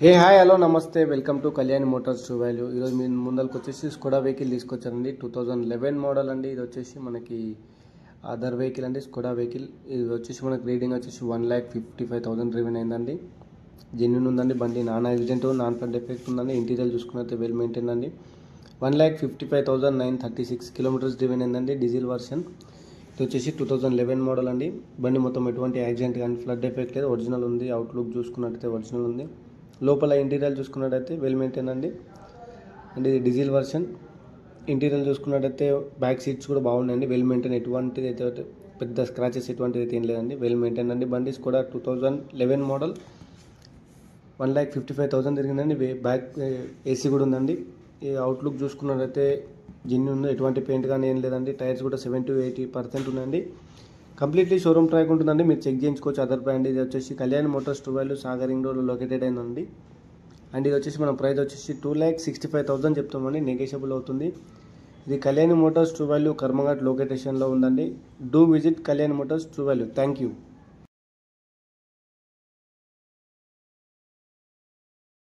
Hey hi hello నమస్తే welcome to Kalyani Motors true value. ఈరోజు మీ ముందరికి వచ్చేసి స్కోడా వెహికల్ తీసుకొచ్చారండి. 2011 మోడల్ అండి. ఇది వచ్చేసి మనకి అదర్ వెహికల్ అండి, స్కోడా వెహికల్. ఇది వచ్చేసి మనకి రీడింగ్ వచ్చేసి 1,55,000 రివెన్ అయిందండి. జెన్యున్ ఉందండి బండి, non accident, non front effect ఉందండి. ఇంటీరియర్ చూసుకున్నట్లయితే వెల్ మెయింటైన్ అండి. 1,55,936 కిలోమీటర్స్ రివెన్ అయిందండి. Diesel version. ఇది వచ్చేసి 2011 మోడల్ అండి. బండి మొత్తం ఎటువంటి యాక్సిడెంట్ కానీ ఫ్లడ్ ఎఫెక్ట్ లేదు, ఒరిజినల్ ఉంది. అవుట్లుక్ చూసుకున్నట్టయితే ఒరిజినల్ ఉంది. లోపల ఇంటీరియర్ చూసుకున్నట్టయితే వెల్ మెయింటైన్ అండి. అండ్ ఇది డీజిల్ వర్షన్. ఇంటీరియర్ చూసుకున్నట్టయితే బ్యాక్ సీట్స్ కూడా బాగున్నాయండి, వెల్ మెయింటైన్. ఎటువంటిది అయితే పెద్ద స్క్రాచెస్ ఎటువంటిది అయితే ఏం లేదండి, వెల్ మెయింటైన్ అండి. బండి కూడా 2011 మోడల్. 1,55,000 తిరిగిందండి. బ్యాక్ ఏసీ కూడా ఉందండి. ఈ అవుట్లుక్ చూసుకున్నట్టయితే జెన్యూన్, ఎటువంటి పెయింట్ కానీ ఏం లేదండి. టైర్స్ కూడా 70-80% ఉన్నాయండి. కంప్లీట్లీ షోరూమ్ ట్రాక్ ఉంటుందండి, మీరు చెక్ చేయించుకోవచ్చు. Other brand. ఇది వచ్చేసి Kalyani Motors true value Sagar ring రోడ్లో లొకేటెడ్ అయిందండి. అండ్ ఇది వచ్చేసి మన ప్రైస్ వచ్చేసి 2,65,000 చెప్తామండి, నెగోషియబుల్ అవుతుంది. ఇది కళ్యాణి మోటార్స్ ట్రూ వాల్యూ కర్మఘాట్ లొకేషన్లో ఉందండి. Do visit Kalyani Motors true value. Thank you.